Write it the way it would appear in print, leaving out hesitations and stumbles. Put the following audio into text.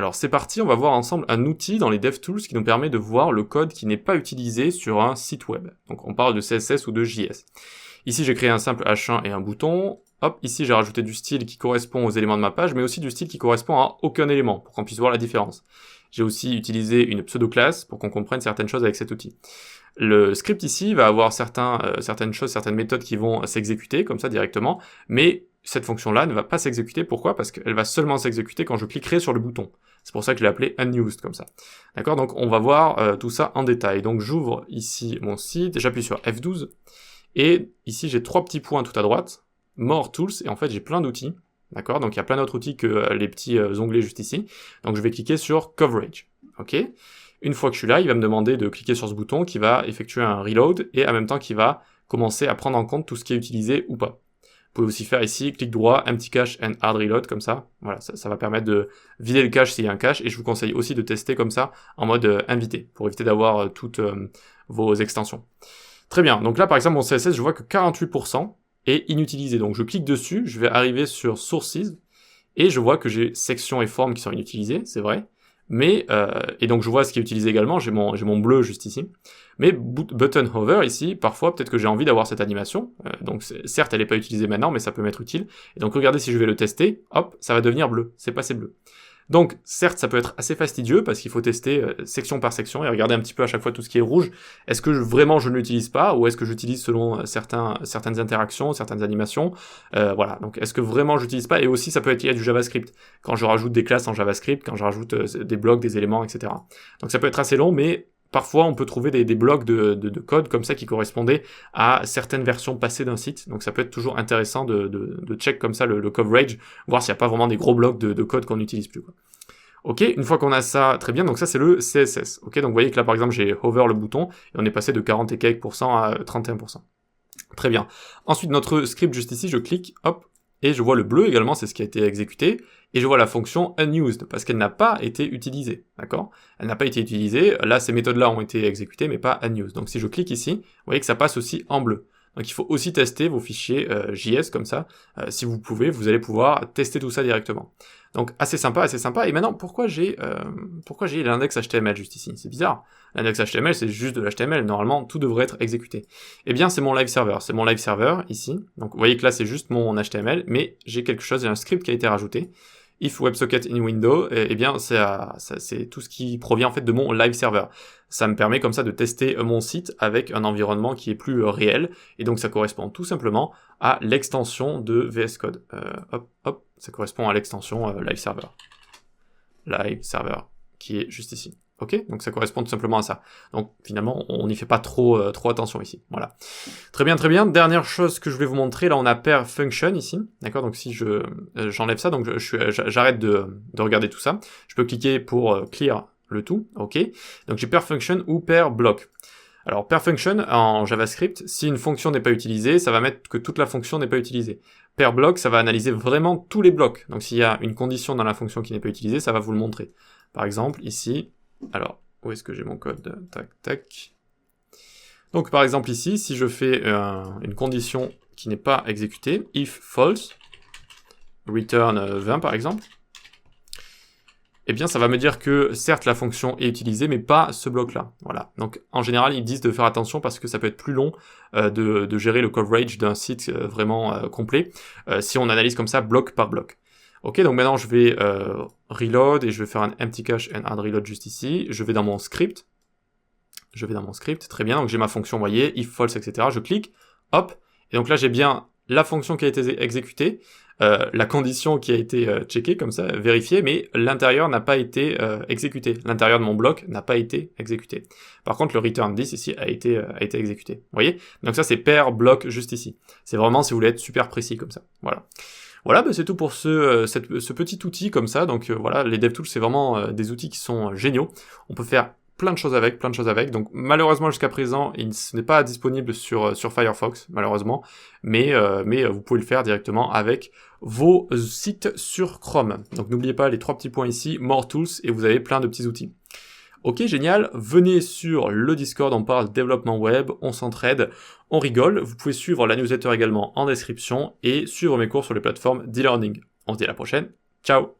Alors c'est parti, on va voir ensemble un outil dans les DevTools qui nous permet de voir le code qui n'est pas utilisé sur un site web. Donc on parle de CSS ou de JS. Ici j'ai créé un simple H1 et un bouton. Hop, ici j'ai rajouté du style qui correspond aux éléments de ma page, mais aussi du style qui correspond à aucun élément, pour qu'on puisse voir la différence. J'ai aussi utilisé une pseudo-classe pour qu'on comprenne certaines choses avec cet outil. Le script ici va avoir certaines méthodes qui vont s'exécuter comme ça directement, mais cette fonction-là ne va pas s'exécuter. Pourquoi? Parce qu'elle va seulement s'exécuter quand je cliquerai sur le bouton. C'est pour ça que je l'ai appelé unused comme ça. D'accord? Donc on va voir tout ça en détail. Donc j'ouvre ici mon site, j'appuie sur F12, et ici j'ai 3 petits points tout à droite, More Tools, et en fait j'ai plein d'outils. D'accord? Donc il y a plein d'autres outils que les petits onglets juste ici. Donc je vais cliquer sur Coverage. Ok? Une fois que je suis là, il va me demander de cliquer sur ce bouton qui va effectuer un reload et en même temps qui va commencer à prendre en compte tout ce qui est utilisé ou pas. Vous pouvez aussi faire ici, clic droit, empty cache and hard reload, comme ça. Voilà, ça va permettre de vider le cache s'il y a un cache, et je vous conseille aussi de tester comme ça en mode invité, pour éviter d'avoir toutes vos extensions. Très bien, donc là par exemple mon CSS, je vois que 48% est inutilisé. Donc je clique dessus, je vais arriver sur Sources, et je vois que j'ai section et forme qui sont inutilisées, c'est vrai. Mais, et donc je vois ce qui est utilisé également, j'ai mon bleu juste ici. Mais button hover ici, parfois peut-être que j'ai envie d'avoir cette animation, donc certes elle n'est pas utilisée maintenant, mais ça peut m'être utile. Et donc regardez, si je vais le tester, hop, ça va devenir bleu, c'est passé bleu. Donc certes ça peut être assez fastidieux parce qu'il faut tester section par section et regarder un petit peu à chaque fois tout ce qui est rouge. Est-ce que vraiment je ne l'utilise pas, ou est-ce que j'utilise selon certaines interactions, certaines animations, voilà. Donc est-ce que vraiment j'utilise pas? Et aussi ça peut être lié à du JavaScript, quand je rajoute des classes en JavaScript, quand je rajoute des blocs, des éléments, etc. Donc ça peut être assez long, mais parfois on peut trouver des blocs de code comme ça qui correspondaient à certaines versions passées d'un site. Donc ça peut être toujours intéressant de check comme ça le coverage, voir s'il n'y a pas vraiment des gros blocs de code qu'on n'utilise plus, quoi. Ok, une fois qu'on a ça, très bien, donc ça c'est le CSS. Ok, donc vous voyez que là par exemple j'ai hover le bouton, et on est passé de 40 et quelques % à 31%. Très bien. Ensuite notre script juste ici, je clique, hop, et je vois le bleu également, c'est ce qui a été exécuté, et je vois la fonction unused, parce qu'elle n'a pas été utilisée, d'accord? Elle n'a pas été utilisée, là ces méthodes-là ont été exécutées, mais pas unused. Donc si je clique ici, vous voyez que ça passe aussi en bleu. Donc il faut aussi tester vos fichiers JS comme ça, si vous pouvez, vous allez pouvoir tester tout ça directement. Donc assez sympa, et maintenant pourquoi j'ai l'index HTML juste ici? C'est bizarre, l'index HTML c'est juste de l'HTML, normalement tout devrait être exécuté. Eh bien c'est mon live server, ici, donc vous voyez que là c'est juste mon HTML, mais j'ai quelque chose, il y a un script qui a été rajouté, if WebSocket in window, et bien c'est tout ce qui provient en fait de mon live server. Ça me permet comme ça de tester mon site avec un environnement qui est plus réel, et donc ça correspond tout simplement à l'extension de VS Code. Hop, ça correspond à l'extension live server, qui est juste ici. Ok, donc ça correspond tout simplement à ça. Donc finalement, on n'y fait pas trop attention ici. Voilà. Très bien. Dernière chose que je voulais vous montrer, là on a pair function ici. D'accord, donc si j'enlève ça, donc j'arrête de regarder tout ça. Je peux cliquer pour clear le tout. Ok. Donc j'ai pair function ou pair block. Alors pair function en JavaScript, si une fonction n'est pas utilisée, ça va mettre que toute la fonction n'est pas utilisée. Pair block, ça va analyser vraiment tous les blocs. Donc s'il y a une condition dans la fonction qui n'est pas utilisée, ça va vous le montrer. Par exemple, ici, alors, où est-ce que j'ai mon code? Tac. Donc par exemple ici, si je fais une condition qui n'est pas exécutée, if false, return 20 par exemple, eh bien ça va me dire que certes la fonction est utilisée, mais pas ce bloc-là. Voilà. Donc en général, ils disent de faire attention parce que ça peut être plus long de gérer le coverage d'un site vraiment complet, si on analyse comme ça bloc par bloc. Ok, donc maintenant je vais reload et je vais faire un empty cache and hard reload juste ici. Je vais dans mon script. Très bien, donc j'ai ma fonction, vous voyez, if false, etc. Je clique, hop, et donc là j'ai bien la fonction qui a été exécutée, la condition qui a été checkée, comme ça, vérifiée, mais l'intérieur n'a pas été exécuté. L'intérieur de mon bloc n'a pas été exécuté. Par contre, le return 10 ici a été exécuté. Vous voyez? Donc ça c'est pair bloc juste ici. C'est vraiment si vous voulez être super précis comme ça. Voilà. Voilà, bah c'est tout pour ce petit outil comme ça. Donc voilà, les DevTools, c'est vraiment des outils qui sont géniaux. On peut faire plein de choses avec. Donc malheureusement jusqu'à présent, ce n'est pas disponible sur Firefox, malheureusement, mais vous pouvez le faire directement avec vos sites sur Chrome. Donc n'oubliez pas les 3 petits points ici, More Tools, et vous avez plein de petits outils. Ok, génial, venez sur le Discord, on parle développement web, on s'entraide, on rigole. Vous pouvez suivre la newsletter également en description et suivre mes cours sur les plateformes d'e-learning. On se dit à la prochaine, ciao!